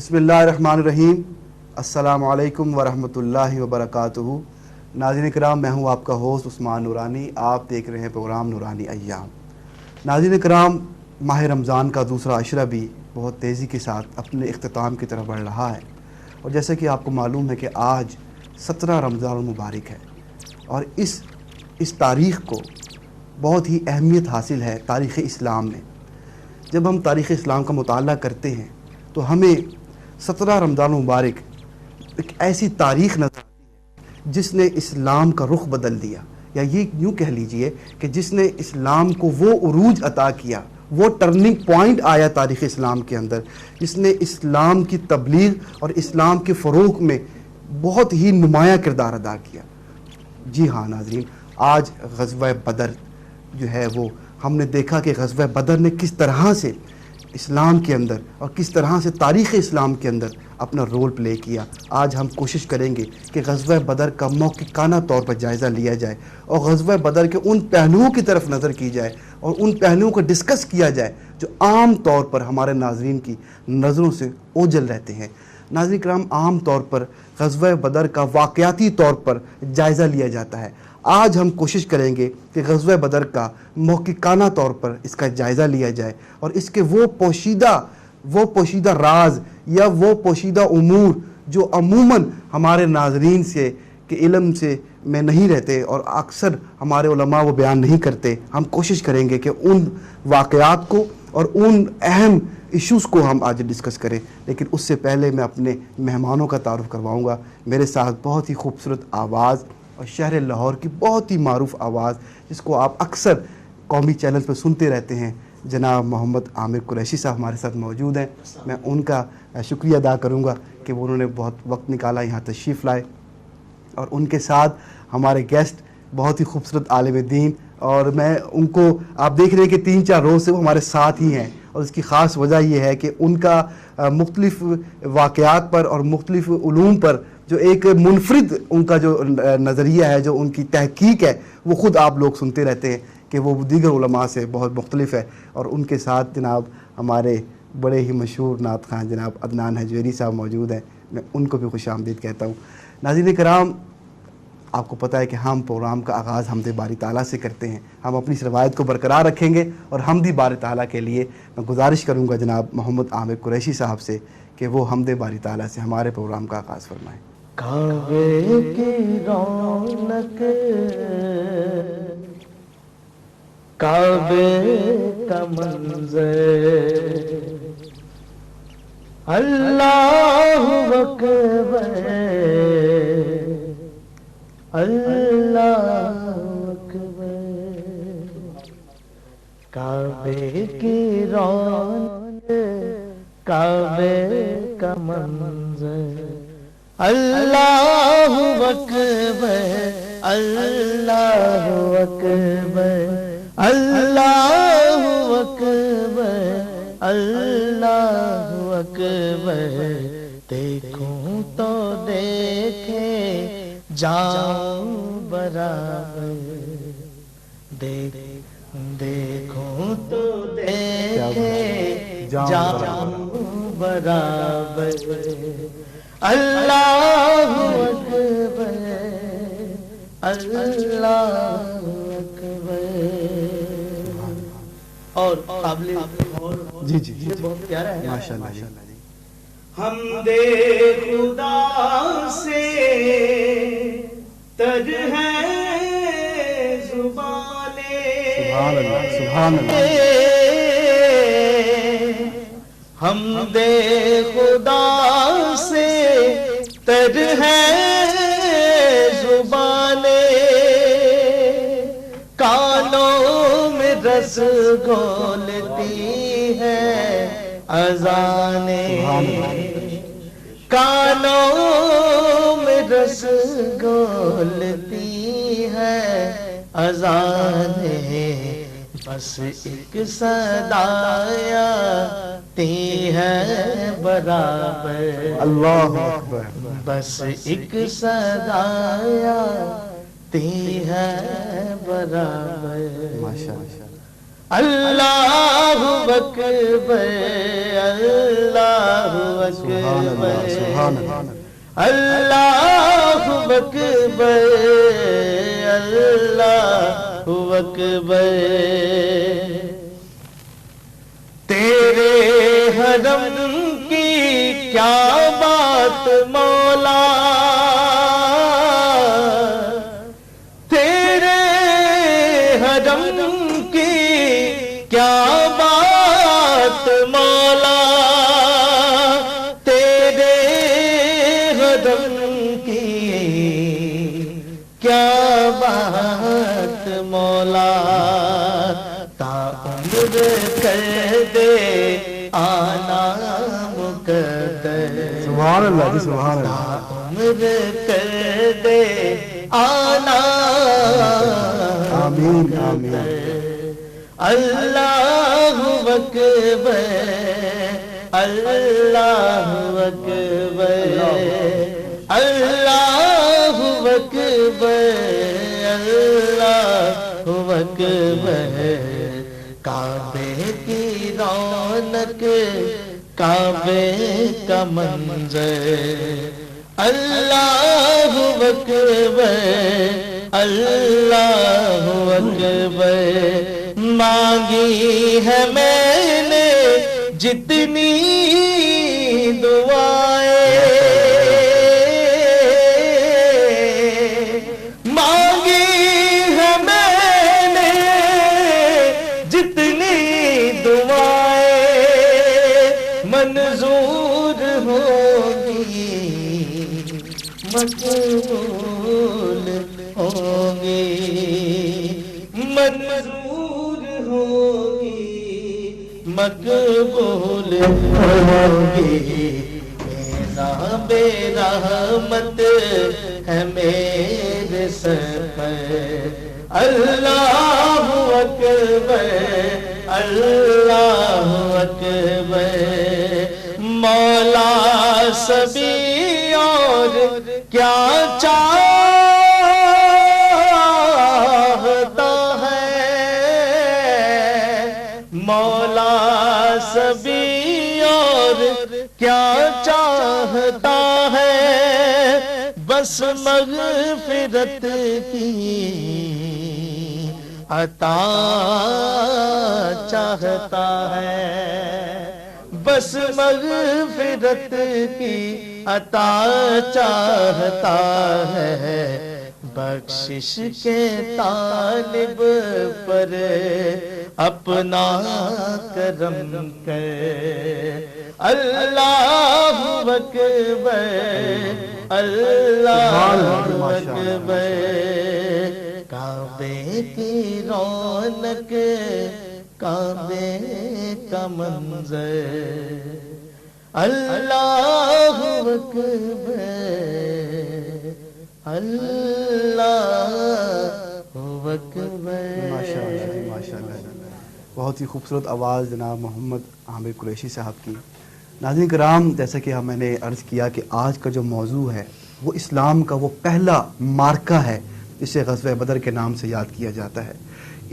بسم اللہ الرحمن الرحیم۔ السلام علیکم ورحمۃ اللہ وبرکاتہ۔ ناظرین کرام، میں ہوں آپ کا ہوسٹ عثمان نورانی۔ آپ دیکھ رہے ہیں پروگرام نورانی ایام۔ ناظرین کرام، ماہ رمضان کا دوسرا عشرہ بھی بہت تیزی کے ساتھ اپنے اختتام کی طرف بڑھ رہا ہے، اور جیسے کہ آپ کو معلوم ہے کہ آج 17 رمضان المبارک ہے، اور اس تاریخ کو بہت ہی اہمیت حاصل ہے تاریخ اسلام میں۔ جب ہم تاریخ اسلام کا مطالعہ کرتے ہیں تو ہمیں 17 رمضان المبارک ایک ایسی تاریخ نظر آتی ہے جس نے اسلام کا رخ بدل دیا، یا یہ یوں کہہ لیجئے کہ جس نے اسلام کو وہ عروج عطا کیا، وہ ٹرننگ پوائنٹ آیا تاریخ اسلام کے اندر، جس نے اسلام کی تبلیغ اور اسلام کے فروغ میں بہت ہی نمایاں کردار ادا کیا۔ جی ہاں ناظرین، آج غزوہ بدر جو ہے وہ ہم نے دیکھا کہ غزوہ بدر نے کس طرح سے اسلام کے اندر اور کس طرح سے تاریخ اسلام کے اندر اپنا رول پلے کیا۔ آج ہم کوشش کریں گے کہ غزوہ بدر کا موقعانہ طور پر جائزہ لیا جائے، اور غزوہ بدر کے ان پہلوؤں کی طرف نظر کی جائے اور ان پہلوؤں کو ڈسکس کیا جائے جو عام طور پر ہمارے ناظرین کی نظروں سے اوجھل رہتے ہیں۔ ناظرین کرام، عام طور پر غزوہ بدر کا واقعاتی طور پر جائزہ لیا جاتا ہے۔ آج ہم کوشش کریں گے کہ غزوہ بدر کا موقعانہ طور پر اس کا جائزہ لیا جائے، اور اس کے وہ پوشیدہ راز یا وہ پوشیدہ امور جو عموماً ہمارے ناظرین سے کہ علم سے میں نہیں رہتے اور اکثر ہمارے علماء وہ بیان نہیں کرتے، ہم کوشش کریں گے کہ ان واقعات کو اور ان اہم ایشوز کو ہم آج ڈسکس کریں۔ لیکن اس سے پہلے میں اپنے مہمانوں کا تعارف کرواؤں گا۔ میرے ساتھ بہت ہی خوبصورت آواز اور شہر لاہور کی بہت ہی معروف آواز، جس کو آپ اکثر قومی چینل پہ سنتے رہتے ہیں، جناب محمد عامر قریشی صاحب ہمارے ساتھ موجود ہیں۔ میں ان کا شکریہ ادا کروں گا کہ انہوں نے بہت وقت نکالا، یہاں تشریف لائے، اور ان کے ساتھ ہمارے گیسٹ بہت ہی خوبصورت عالم دین، اور میں ان کو آپ دیکھ رہے ہیں کہ 3-4 روز سے وہ ہمارے ساتھ ہی ہیں، اور اس کی خاص وجہ یہ ہے کہ ان کا مختلف واقعات پر اور مختلف علوم پر جو ایک منفرد ان کا جو نظریہ ہے، جو ان کی تحقیق ہے، وہ خود آپ لوگ سنتے رہتے ہیں کہ وہ دیگر علماء سے بہت مختلف ہے۔ اور ان کے ساتھ جناب ہمارے بڑے ہی مشہور نعت خواں جناب عدنان حجویری صاحب موجود ہیں، میں ان کو بھی خوش آمدید کہتا ہوں۔ ناظرین کرام، آپ کو پتہ ہے کہ ہم پروگرام کا آغاز حمد باری تعالیٰ سے کرتے ہیں۔ ہم اپنی اس روایت کو برقرار رکھیں گے، اور حمد باری تعالیٰ کے لیے میں گزارش کروں گا جناب محمد عامر قریشی صاحب سے کہ وہ حمد باری تعالیٰ سے ہمارے پروگرام کا آغاز فرمائیں۔ کعبے کی رونق، کعبے کا منظر، اللہ اکبر، اللہ اکبر، کعبے کی رونق، کعبے کا منظر، اللہ اکبر، اللہ اکبر، اللہ اکبر، اللہ اکبر، دیکھوں تو دیکھے جاؤں برابر، دیکھوں تو دیکھے جاؤں برابر، اللہ اکبر، اللہ اکبر۔ اور قابل جی جی جی، بہت پیارا ہے، ماشاءاللہ جی۔ حمد خدا سے تر ہے زبانیں، سبحان اللہ، سبحان اللہ۔ حمد خدا سے تر ہے زبانیں، کانوں میں رس گھولتی ہے اذانیں، کانوں میں رس گھولتی ہے اذانیں، بس ایک صدا آتی ہے برابر، اللہ اکبر، بس ایک صدا آتی ہے برابر، ماشاءاللہ۔ اللہ اکبر اللہ سبحان اللہ اکبر سبحان اللہ اللہ اکبر اللہ اکبر تیرے حرم کی کیا بات مولا تیرے حرم کی کیا بات مولا تیرے حرم کی کیا بات مولا تا عمر کر دے آنا مقدر سبحان اللہ جی سبحان اللہ عمر کر دے آنا آمین آمین اللہ اکبر اللہ اکبر اللہ اکبر اللہ اکبر کعبے کی رونق کعبے کا منظر اللہ اکبر اللہ اکبر مانگی ہے میں نے جتنی دعائیں مانگی ہے میں نے جتنی دعائیں منظور ہوگی مقبول ہوگی منظور ہوگی مقبول ہوگی میرا بے رحمت ہے میرے سر پر اللہ اکبر اللہ اکبر مولا سبھی اور کیا چاہتا ہے مولا سبھی اور کیا چاہتا ہے بس مغفرت کی عطا چاہتا ہے بس مغفرت کی عطا چاہتا ہے بخشش کے طالب پر اپنا کرم کر اللہ اکبر اللہ اکبر کعبے کی رونق کعبے کا منظر اللہ اکبر اللہ اکبر ماشاءاللہ بہت ہی خوبصورت آواز جناب محمد عامر قریشی صاحب کی. ناظرین کرام جیسا کہ میں نے عرض کیا کہ آج کا جو موضوع ہے وہ اسلام کا وہ پہلا مارکہ ہے جسے غزوہ بدر کے نام سے یاد کیا جاتا ہے.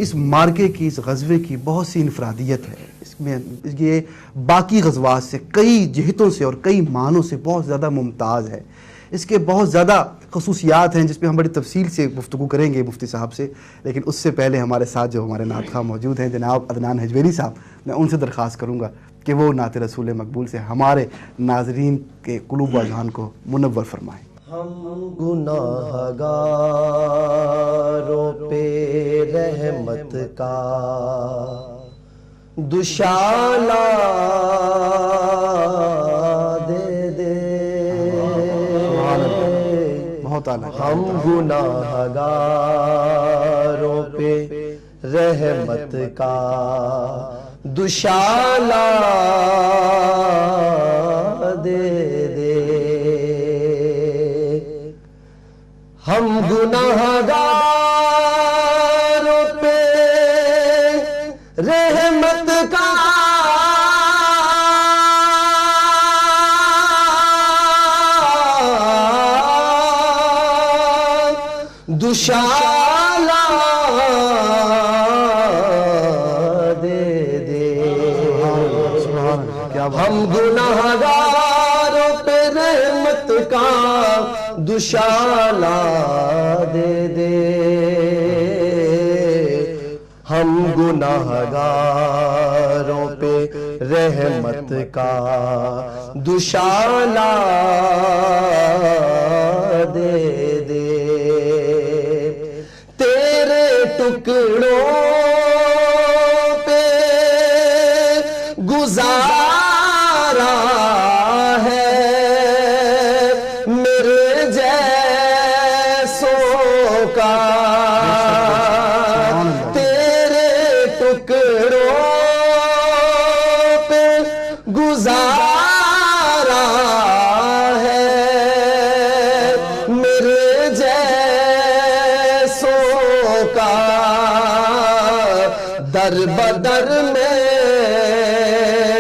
اس مارکے کی اس غزوے کی بہت سی انفرادیت ہے. اس میں یہ باقی غزوات سے کئی جہتوں سے اور کئی معنوں سے بہت زیادہ ممتاز ہے. اس کے بہت زیادہ خصوصیات ہیں جس پہ ہم بڑی تفصیل سے گفتگو کریں گے مفتی صاحب سے. لیکن اس سے پہلے ہمارے ساتھ جو ہمارے نعت خواہ موجود ہیں جناب عدنان حجویری صاحب, میں ان سے درخواست کروں گا کہ وہ نعت رسول مقبول سے ہمارے ناظرین کے قلوب و اذہان کو منور فرمائیں. ہم گناہگاروں پہ رحمت کا دشالہ دے دے. بہت اعلیٰ. ہم گناہگاروں پہ رحمت کا دشالہ دے دے. ہم گناہگاروں پہ رحمت کا دشالہ ہم گناہگاروں پہ رحمت کا دشالہ دے دے، ہم گناہگاروں پہ رحمت کا دشالہ دے دے، تیرے ٹکڑوں پہ گزارا ہے میرے جیسوں کا، تیرے ٹکڑوں پہ گزارا ہے میرے جیسوں کا، در بدر میں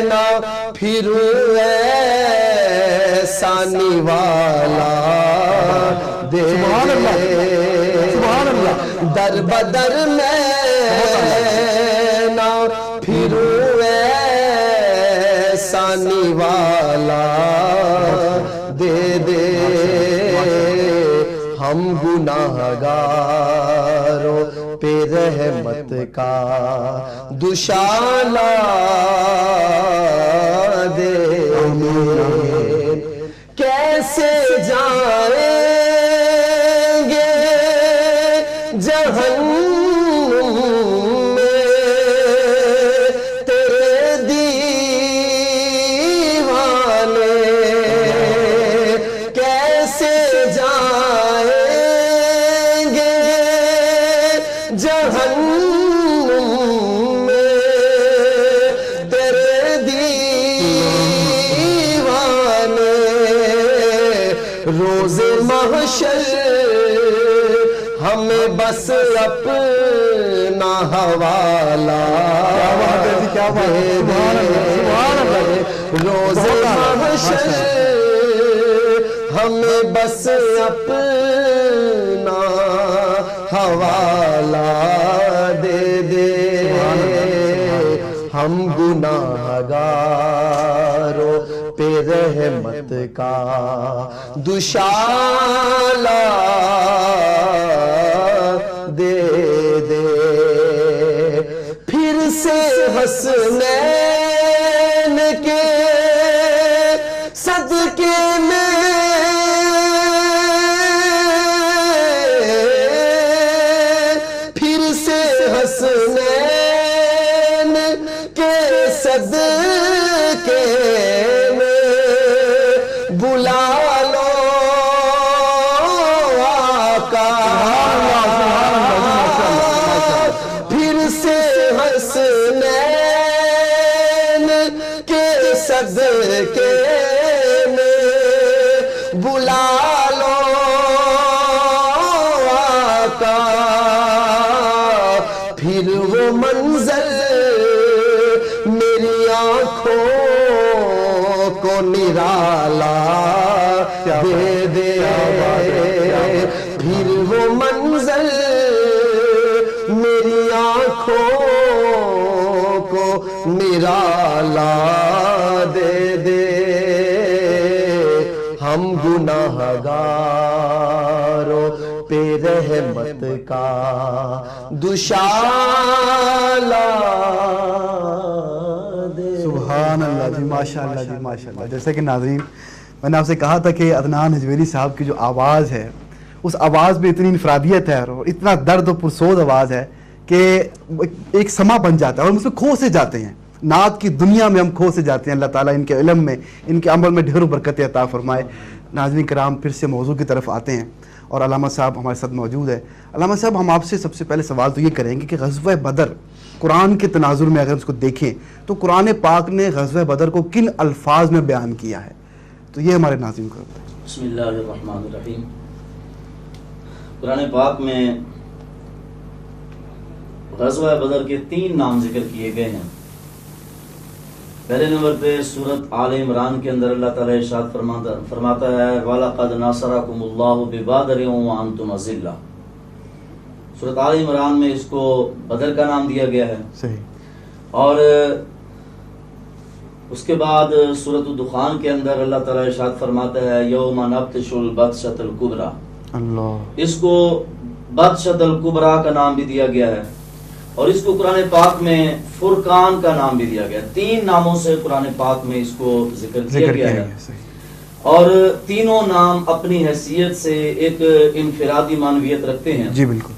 نہ پھر ایسا نوالا دے، در بدر میں نہ پھر ایسا نوالا دے دے، ہم گناہگاروں پہ رحمت کا دشالہ دے دے، کیسے جائیں گے جہنم میں تیرے دیوانے، کیسے جائیں گے جہنم میں تیرے دیوانے، روز محشر ہمیں بس اپنا حوالہ دے دے، روز محشر ہمیں بس اپنا حوالہ دے دے، ہم گناہگاروں پہ رحمت کا دشالہ دے دے، پھر سے حسنین کے صدقے میں پھر سے حسنین کے صدقے میں بلا لو آقا، پھر سے حسنین کے صدقے میں بلا لو آقا، پھر وہ منظر میری آنکھوں کو نرالا دے دے، پھر وہ منظر میری آنکھوں کو نرالا دے دے، ہم گناہگاروں پہ رحمت کا دشالہ دے۔ سبحان اللہ جی، ماشاء اللہ جی، ماشاء اللہ۔ جیسے کہ ناظرین میں نے آپ سے کہا تھا کہ عدنان حجویری صاحب کی جو آواز ہے، اس آواز میں اتنی انفرادیت ہے اور اتنا درد و پرسوز آواز ہے کہ ایک سما بن جاتا ہے اور ہم اس میں کھو سے جاتے ہیں، نعت کی دنیا میں ہم کھو سے جاتے ہیں۔ اللہ تعالیٰ ان کے علم میں، ان کے عمل میں ڈھیروں برکتیں عطا فرمائے۔ ناظرین کرام، پھر سے موضوع کی طرف آتے ہیں اور علامہ صاحب ہمارے ساتھ موجود ہے۔ علامہ صاحب، ہم آپ سے سب سے پہلے سوال تو یہ کریں گے کہ غزوہ بدر قرآن کے تناظر میں اگر اس کو دیکھیں تو قرآن پاک نے غزوہ بدر کو کن الفاظ میں بیان کیا ہے؟ تو یہ ہمارے ناظرین کو بتائیں۔ بسم اللہ الرحمن الرحیم۔ قرآن پاک میں غزوہ بدر کے 3 نام ذکر کیے گئے ہیں۔ پہلے نمبر پہ سورت آل عمران کے اندر اللہ تعالیٰ ارشاد فرماتا ہے وَلَقَدْ نَصَرَكُمُ اللَّهُ بِبَدْرٍ وَأَنْتُمْ أَذِلَّةٌ۔ سورت آل عمران میں اس کو بدر کا نام دیا گیا ہے۔ صحیح۔ اور اس کے بعد سورۃ الدخان کے اندر اللہ تعالیٰ ارشاد فرماتا ہے یوم نبطش البطشۃ الکبریٰ. اللہ. اس کو بطشۃ الکبریٰ کا نام بھی دیا گیا ہے اور اس کو قرآن پاک میں فرقان کا نام بھی دیا گیا. 3 ناموں سے قرآن پاک میں اس کو ذکر کیا گیا ہے اور تینوں نام اپنی حیثیت سے ایک انفرادی معنویت رکھتے ہیں. جی بالکل.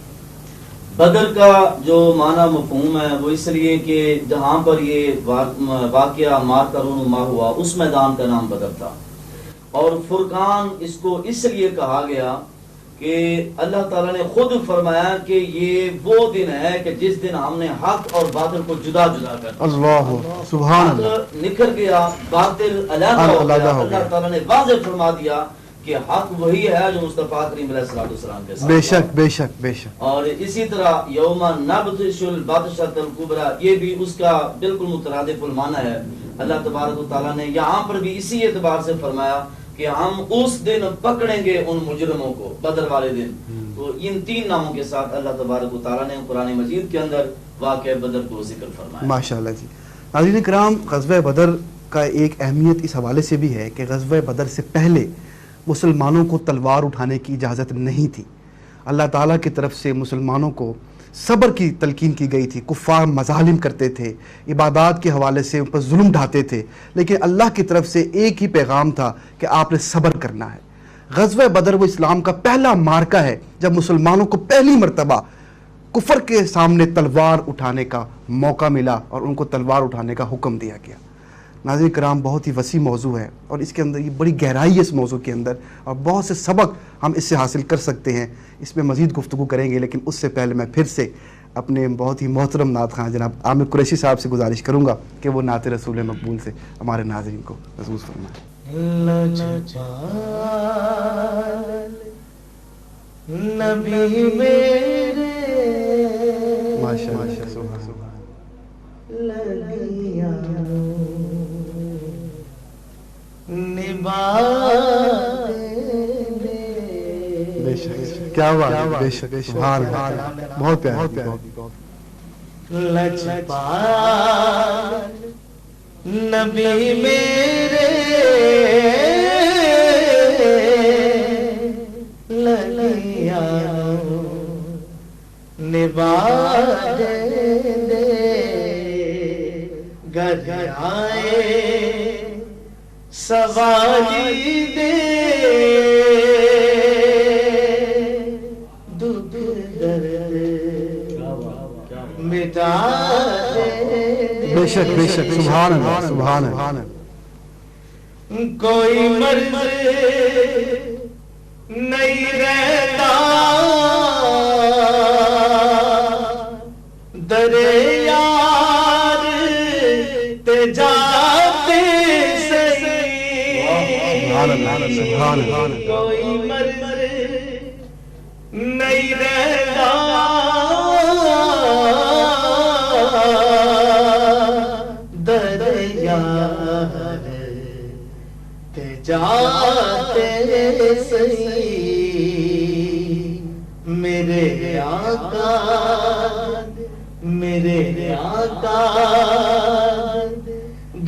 بدر کا جو معنی مفہوم ہے وہ اس لیے کہ جہاں پر یہ واقعہ مارکہ رونما ہوا اس میدان کا نام بدر تھا. اور فرقان اس کو اس لیے کہا گیا کہ اللہ تعالیٰ نے خود فرمایا کہ یہ وہ دن ہے کہ جس دن ہم نے حق اور باطل کو جدا جدا کر دیا. اللہ سبحان اللہ. نکھر گیا، باطل علیحدہ ہو گیا. اللہ تعالیٰ نے واضح فرما دیا کہ حق وہی ہے جو مصطفیٰ کریم علیہ السلام کے ساتھ. بے شک بے شک بے شک. اور اسی طرح یوم نبطش البطشۃ الکبریٰ یہ بھی اس کا بالکل مترادف المعنی ہے. اللہ تبارک و تعالیٰ نے یہاں پر بھی اسی اعتبار سے فرمایا کہ ہم اس دن پکڑیں گے ان مجرموں کو، بدر والے دن. تو ان 3 ناموں کے ساتھ اللہ تبارک و تعالیٰ نے قرآن مجید کے اندر واقعہ بدر کو ذکر فرمایا. ماشاءاللہ جی. ناظرین کرام، غزوہ بدر کا ایک اہمیت اس حوالے سے بھی ہے کہ غزوہ بدر سے پہلے مسلمانوں کو تلوار اٹھانے کی اجازت نہیں تھی. اللہ تعالیٰ کی طرف سے مسلمانوں کو صبر کی تلقین کی گئی تھی. کفار مظالم کرتے تھے، عبادات کے حوالے سے ان پر ظلم ڈھاتے تھے، لیکن اللہ کی طرف سے ایک ہی پیغام تھا کہ آپ نے صبر کرنا ہے. غزوہ بدر وہ اسلام کا پہلا مارکہ ہے جب مسلمانوں کو پہلی مرتبہ کفر کے سامنے تلوار اٹھانے کا موقع ملا اور ان کو تلوار اٹھانے کا حکم دیا گیا. ناظرین کرام، بہت ہی وسیع موضوع ہے اور اس کے اندر یہ بڑی گہرائی ہے اس موضوع کے اندر اور بہت سے سبق ہم اس سے حاصل کر سکتے ہیں. اس میں مزید گفتگو کریں گے، لیکن اس سے پہلے میں پھر سے اپنے بہت ہی محترم نعت خواں جناب عامر قریشی صاحب سے گزارش کروں گا کہ وہ نعت رسول مقبول سے ہمارے ناظرین کو محسوس فرمائیں. نبی میرے ماشاءاللہ لگیا نبھا بے شک. کیا بات ہے. بے شک. سبحان اللہ. بہت پیارا. لجپال نبی میرے لگیا نبھا دے گھر آئے سوالی دے دکھ درد مٹا دے. بے شک بے شک. سبحان اللہ سبحان اللہ. کوئی مرض نہیں رہتا دریار تے جاتے سہی. سبحان اللہ. کوئی مرض نہیں رہتا دریار تے جاتے سہی. میرے آقا میرے آقا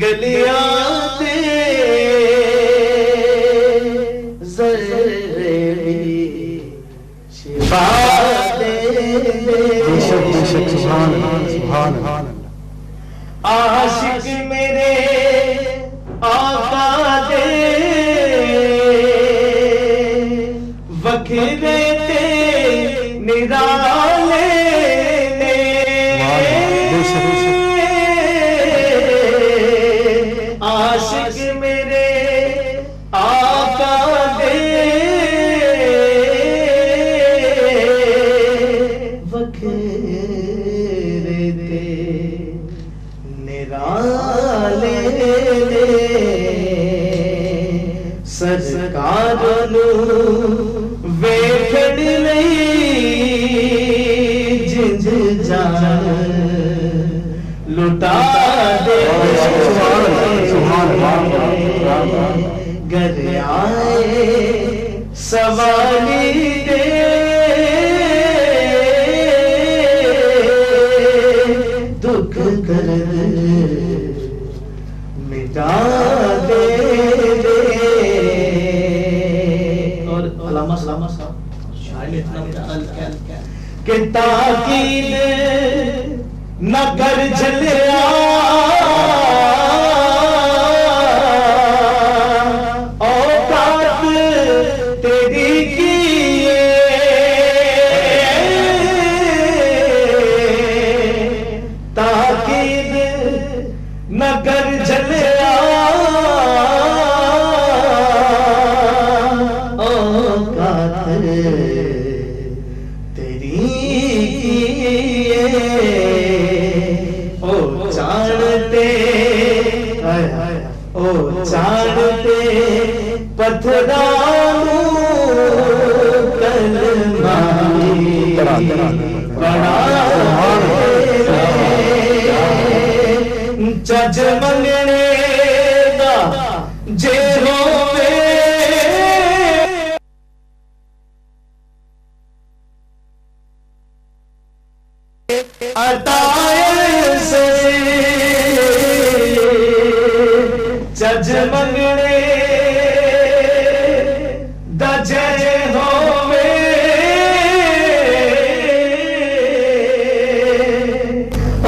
گلیاں تے ذرے شفا دے. بے شک بے شک. سبحان اللہ سبحان اللہ. عاشق میرے آقا دے وکھرے تے نرالے عاشق میرے آقا دے وکھرے تے نرالے سرکار نو ویکھن لئی جنج جان لٹا دے. گر آئے سوالی دے دکھ درد مٹا کہ تاکید نہ کر جلیا اوقات تیری کیے تاکید نہ کر جلیا اوقات تیری چاڑتے پتھرانو کلمائی بڑا چج منگنے دا جے ہوئے عطائے سے چج منگنے دا جے ہوئے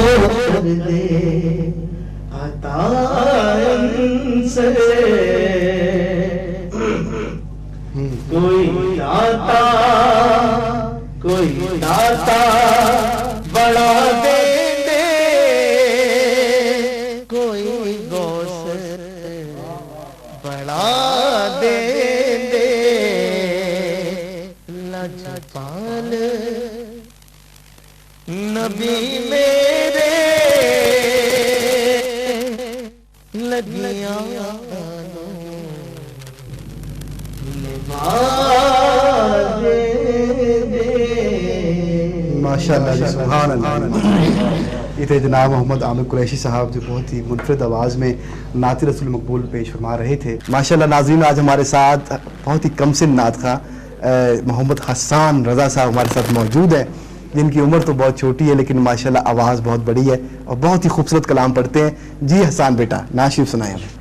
اور دے عطائن سے کوئی داتا بڑا دے دے کوئی غوث بڑا دے دے لجپال نبی میرے لگیاں ماشاءاللہ جی، سبحان اللہ۔ یہ تھے جناب محمد عامر قریشی صاحب جو بہت ہی منفرد آواز میں نعت رسول مقبول پیش فرما رہے تھے۔ ماشاءاللہ ناظرین، آج ہمارے ساتھ بہت ہی کم سن نعت خواں محمد حسان رضا صاحب ہمارے ساتھ موجود ہیں، جن کی عمر تو بہت چھوٹی ہے لیکن ماشاءاللہ آواز بہت بڑی ہے اور بہت ہی خوبصورت کلام پڑھتے ہیں۔ جی حسان بیٹا، نعت شریف سنائیں ہمیں۔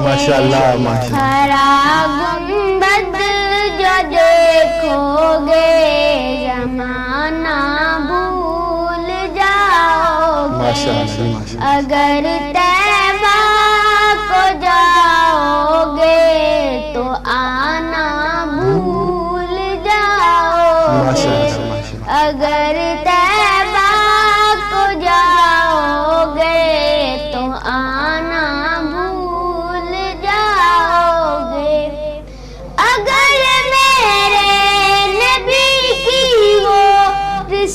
ماشاءاللہ ماشاءاللہ۔ ہرا گنبد جو دیکھو گے زمانہ بھول جاؤ گے، ماشاءاللہ۔ اگر طیبہ کو جاؤ گے تو آنا بھول جاؤ گے، اگر طیبہ کو جاؤ گے تو آنا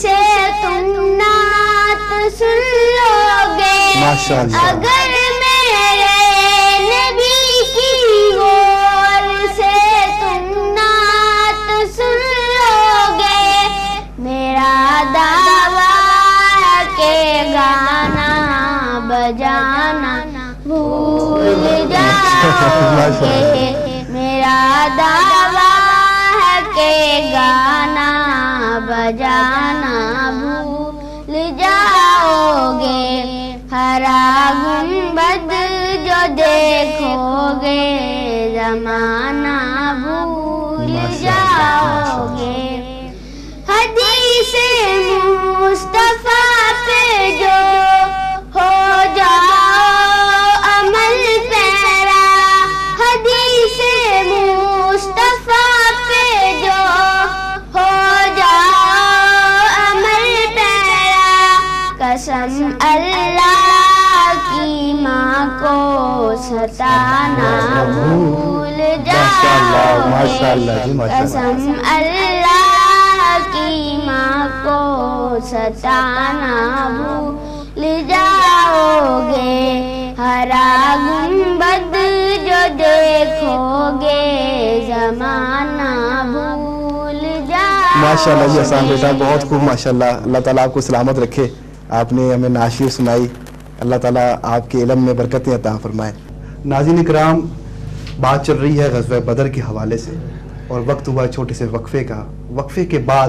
سے تم نعت سن لو گے، اگر میرے نبی کی غور سے تم نعت سن لو گے، میرا دعویٰ ہے کہ گانا بجانا بھول جاؤ گے، میرا دعویٰ ہے کہ گانا بجانا بھول جاؤ گے، ہرا گنبد جو دیکھو گے زمانہ بھول جاؤ گے، حدیث مصطفیٰ پہ جو ہو جاؤ عمل پیرا، حدیث مصطفیٰ پہ جو ہو جاؤ عمل پیرا، قسم اللہ کی ماں کو ستانا بھول جاؤ گے، قسم اللہ کی ماں کو ستانا بھول جاؤ گے، ہرا گنبد جو دیکھو گے زمانہ بھول جاؤ۔ ماشاءاللہ جی حسان بیٹا، بہت خوب ماشاءاللہ۔ اللہ تعالیٰ آپ کو سلامت رکھے، آپ نے ہمیں نعت شریف سنائی، اللہ تعالیٰ آپ کے علم میں برکتیں عطا فرمائے۔ ناظرین کرام، بات چل رہی ہے غزوہ بدر کے حوالے سے اور وقت ہوا چھوٹے سے وقفے کا۔ وقفے کے بعد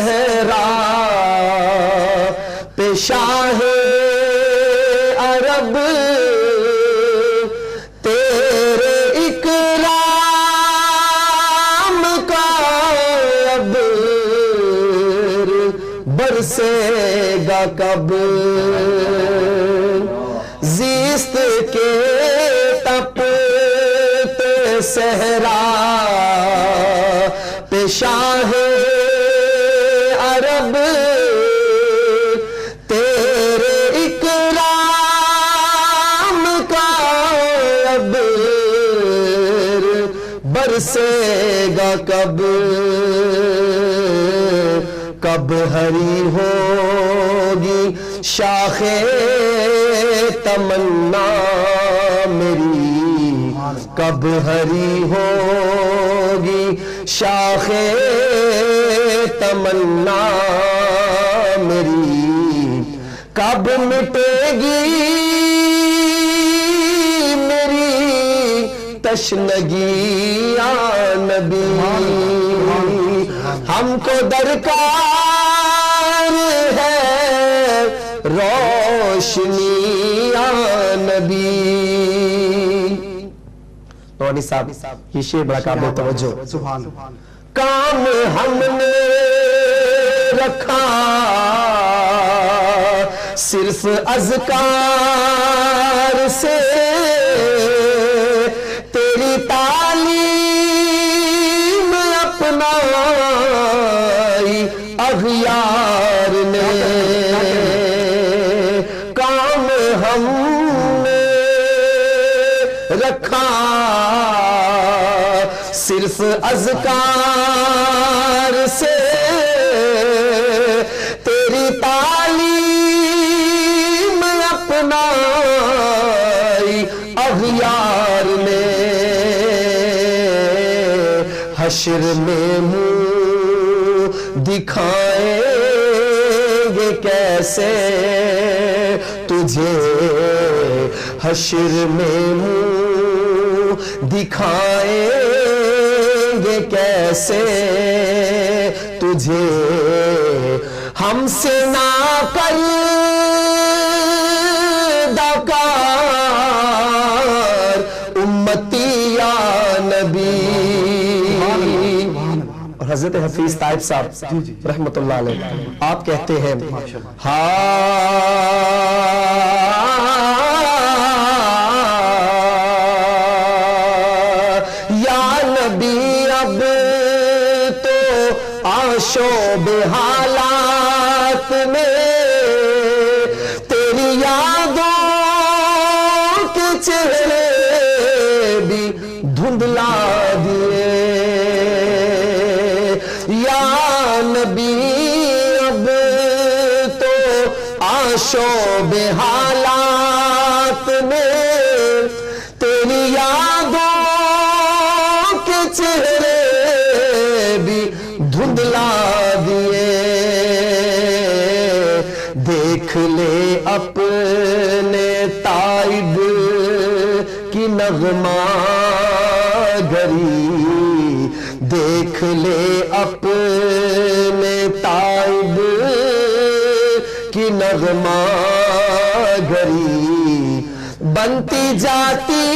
صحرا پہ شاہ عرب تیرے اکرام کا اب برسے گا کب زیست کے تپتے صحرا پہ شاہ عرب تیرے اکرام کا اب برسے گا کب کب ہری ہوگی شاخ تمنا میری کب ہری ہوگی شاخ تمنا میری کب مٹے گی میری تشنگی یا نبی ہم کو درکار ہے روشنی یا نبی. نورانی صاحب یہ شعر بڑا قابل توجہ. سبحان کام ہم نے رکھا صرف اذکار سے تیری تعلیم اپنائی اغیار نے. کام ہم نے رکھا صرف اذکار سے تیری تعلیم اپنائی اغیار نے. حشر میں منہ دکھائیں گے کیسے تجھے حشر میں منہ دکھائیں گے کیسے تجھے ہم سے نہ کر دکار امتی یا نبی. اور حضرت حفیظ طائب صاحب رحمت اللہ علیہ آپ کہتے ہیں یا نبی اب تو آشوب حالات میں تیری یادوں کے چہرے بھی دھندلا دیے. یا نبی اب تو آشوب حالات میں تیری یادوں کے چہرے بھی دھندلا دیے. دیکھ لے اپنے تائب کی نغمہ گری دیکھ لے اپنے تائب کی نغمہ گری بنتی جاتی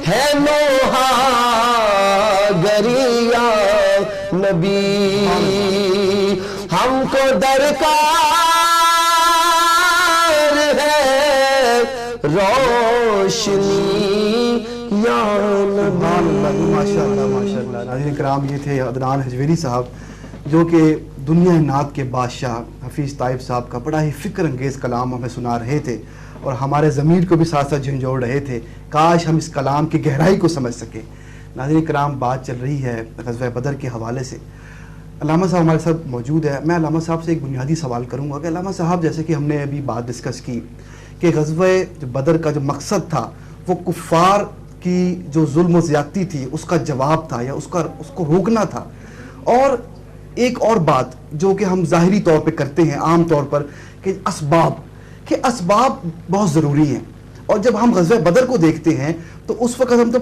ہے نوحہ گری یا نبی. ہم کو درکار ہے روشنی یا نبی. ماشاءاللہ ماشاءاللہ. ناظرین کرام یہ تھے عدنان حجویری صاحب جو کہ دنیا نعت کے بادشاہ حفیظ طائب صاحب کا بڑا ہی فکر انگیز کلام ہمیں سنا رہے تھے اور ہمارے ضمیر کو بھی ساتھ ساتھ جھنجھوڑ رہے تھے. کاش ہم اس کلام کی گہرائی کو سمجھ سکیں. ناظرین کرام بات چل رہی ہے غزوہ بدر کے حوالے سے. علامہ صاحب ہمارے ساتھ موجود ہے. میں علامہ صاحب سے ایک بنیادی سوال کروں گا کہ علامہ صاحب جیسے کہ ہم نے ابھی بات ڈسکس کی کہ غزوہ بدر کا جو مقصد تھا وہ کفار کی جو ظلم و زیادتی تھی اس کا جواب تھا یا اس کو روکنا تھا. اور ایک اور بات جو کہ ہم ظاہری طور پہ کرتے ہیں عام طور پر کہ اسباب بہت ضروری ہیں. اور جب ہم غزوہ بدر کو دیکھتے ہیں تو اس وقت ہم جب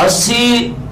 80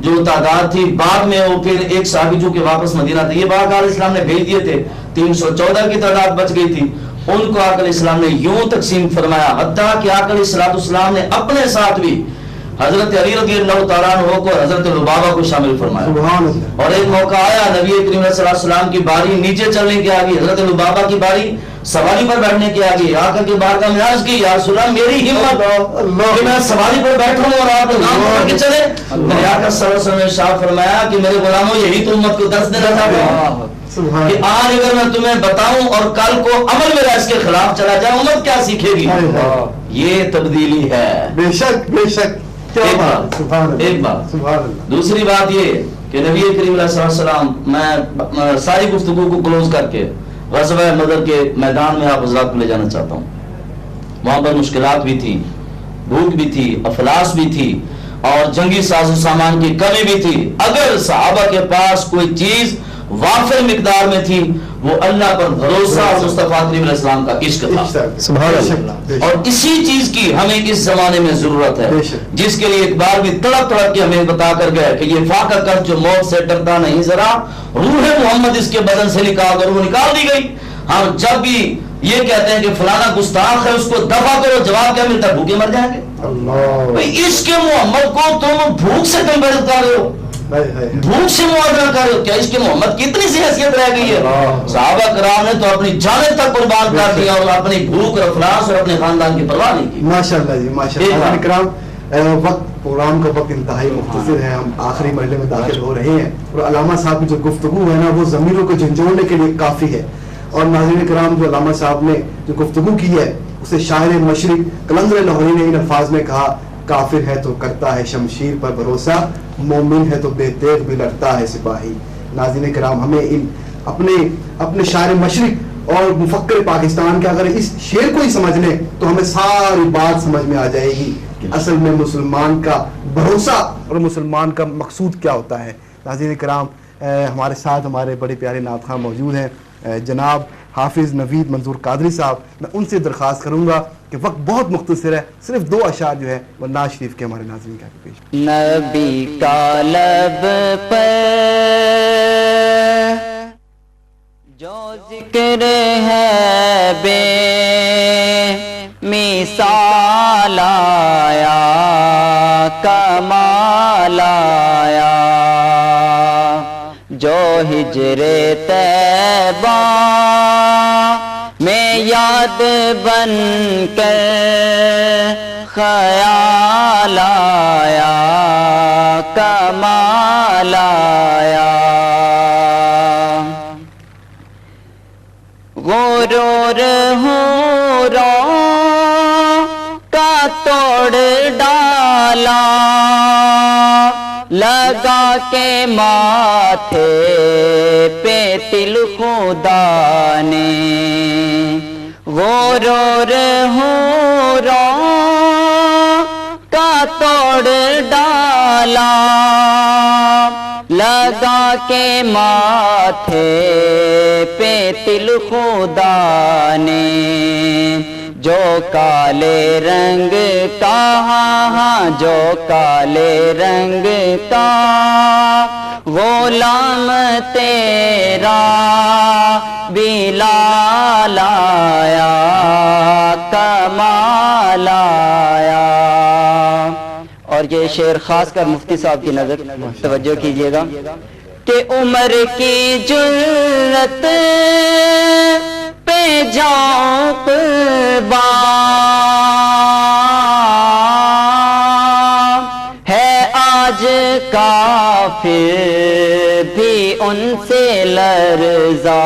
جو تعداد تھی. بعد میں وہ پھر ایک صحابی جو کہ واپس مدینہ تھے, یہ بات علیہ السلام نے بھیج دیے تھے, 314 کی تعداد بچ گئی تھی. ان کو آقا علیہ السلام نے یوں تقسیم فرمایا, حتیٰ کہ آقا علیہ السلام نے اپنے ساتھ بھی حضرت علی رضی اللہ تعالیٰ عنہ کو, حضرت لبابہ کو شامل فرمایا. اور ایک موقع آیا نبی کریم صلی اللہ علیہ وسلم کی باری نیچے چلنے کی آ گئی, حضرت لبابہ کی باری سواری پر بیٹھنے کی آ گئی. آقا کی بار کا معراج کی, یا رسول اللہ میری ہمت کہ میں سواری پر بیٹھوں اور آپ نام پڑھ کے چلے. میں آقا صلی اللہ علیہ وسلم نے ارشاد فرمایا کہ میرے غلاموں یہی تو امت کو درس دینا تھا کہ آج اگر میں تمہیں بتاؤں اور کل کو عمل میرا اس کے خلاف چلا جائے امت کیا سیکھے گی. یہ تبدیلی ہے. بے شک بے شک. ایک بات. دوسری بات یہ کہ نبی کریم علیہ السلام, میں ساری گفتگو کو کلوز کر کے غزوہ بدر کے میدان میں آپ حضرات کو لے جانا چاہتا ہوں. وہاں پر مشکلات بھی تھی, بھوک بھی تھی, افلاس بھی تھی, اور جنگی ساز و سامان کی کمی بھی تھی. اگر صحابہ کے پاس کوئی چیز وافر مقدار میں تھی وہ اللہ پر بھروسہ اور مصطفیٰ کریم علیہ السلام کا عشق تھا. سبحان اللہ. اور اسی چیز کی ہمیں اس زمانے میں ضرورت ہے, جس کے لیے ایک بار بھی تڑپ تڑپ کے ہمیں بتا کر گئے کہ یہ فاقہ کر جو موت سے ڈرتا نہیں ذرا, روح محمد اس کے بدن سے نکال کر وہ نکال دی گئی. ہم جب بھی یہ کہتے ہیں کہ فلانا گستاخ ہے اس کو دفع کرو, جواب کیا ملتا ہے؟ بھوکے مر جائیں گے. عشق محمد کو تم بھوک سے کمپیئر کر رہے ہو, بھوک سے موازنہ کر رہے ہو. کیا عشق محمد کی اتنی سی حیثیت رہ گئی ہے؟ صحابہ کرام نے تو اپنی جانیں تک قربان کر دیا اور اپنی بھوک اور افلاس اور اپنے خاندان کی پرواہ نہیں کی. ماشاءاللہ جی ماشاءاللہ. کرام وقت پروگرام کا وقت انتہائی مختصر ہے, ہم آخری مرحلے میں داخل ہو رہے ہیں, اور علامہ صاحب کی جو گفتگو ہے نا وہ ضمیروں کو جھنجھوڑنے کے لیے کافی ہے. اور ناظرین کرام, جو علامہ صاحب نے جو گفتگو کی ہے اسے شاعر مشرق قلندر لاہوری نے ان الفاظ میں کہا, کافر ہے تو کرتا ہے شمشیر پر بھروسہ, مومن ہے تو بے تیغ بھی لڑتا ہے سپاہی. ناظرین کرام, ہمیں ان اپنے شاعر مشرق اور مفکر پاکستان کے اگر اس شعر کو ہی سمجھ لیں تو ہمیں ساری بات سمجھ میں آ جائے گی کہ اصل میں مسلمان کا بھروسہ اور مسلمان کا مقصود کیا ہوتا ہے. ناظرین کرام, ہمارے ساتھ ہمارے بڑے پیارے نعت خواں موجود ہیں, جناب حافظ نوید منظور قادری صاحب. میں ان سے درخواست کروں گا کہ وقت بہت مختصر ہے, صرف 2 اشعار جو ہے وہ ناز شریف کے ہمارے ناظرین کے آگے پیش. نبی کا لب پر جو ذکر ہے بے مثال آیا, کمال آیا, جو ہجر طیبہ میں یاد بن کر خیال آیا, کمال آیا. غرور حوروں کا توڑ ڈالا, لگا کے ماتھے پہ تل خدا نے. غرور حوروں کا توڑ ڈالا, لگا کے ماتھے پہ تل خدا نے. جو کالے رنگ کا, ہاں جو کالے رنگ کا غلام تیرا بلال آیا, کمال آیا. اور یہ شعر خاص کر مفتی صاحب کی نظر توجہ کیجئے گا کہ عمر کی جرت پہ جاؤں قربان, ہے آج کافر بھی ان سے لرزا.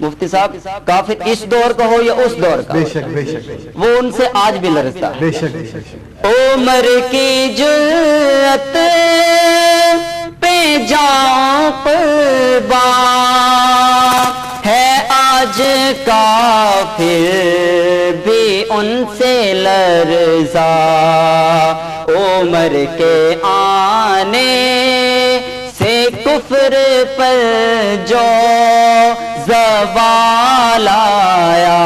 مفتی صاحب, کافر اس دور کا ہو یا اس دور کا, بے شک بے شک بے شک, وہ ان سے آج بھی لرزتا ہے. بے شک بے شک. عمر کی جرت پہ جاؤں قربان, ہے آج کافر بھی ان سے لرزا. عمر کے آنے سے کفر پر جو زوال آیا,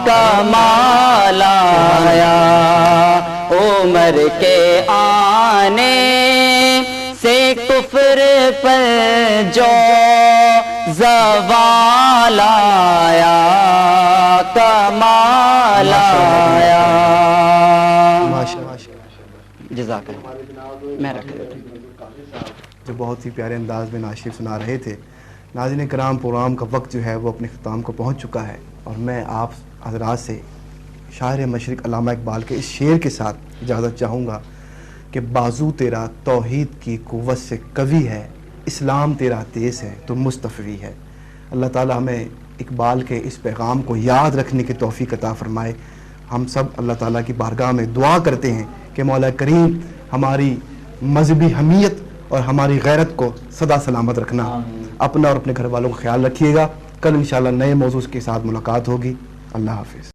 کمال آیا. عمر کے آنے زمانے سے کفر پر جو زوال آیا کمال آیا. جزاک اللہ. میں رکھ لیتا ہوں. جو بہت ہی پیارے انداز میں نعت شریف سنا رہے تھے. ناظرین کرام پروگرام کا وقت جو ہے وہ اپنے اختتام کو پہنچ چکا ہے اور میں آپ حضرات سے شاعر مشرق علامہ اقبال کے اس شعر کے ساتھ اجازت چاہوں گا کہ بازو تیرا توحید کی قوت سے قوی ہے، اسلام تیرا تیز ہے تو مستفوی ہے. اللہ تعالی ہمیں اقبال کے اس پیغام کو یاد رکھنے کی توفیق عطا فرمائے. ہم سب اللہ تعالیٰ کی بارگاہ میں دعا کرتے ہیں کہ مولا کریم ہماری مذہبی حمیت اور ہماری غیرت کو سدا سلامت رکھنا. اپنا اور اپنے گھر والوں کا خیال رکھیے گا. کل انشاءاللہ نئے موضوع کے ساتھ ملاقات ہوگی. اللہ حافظ.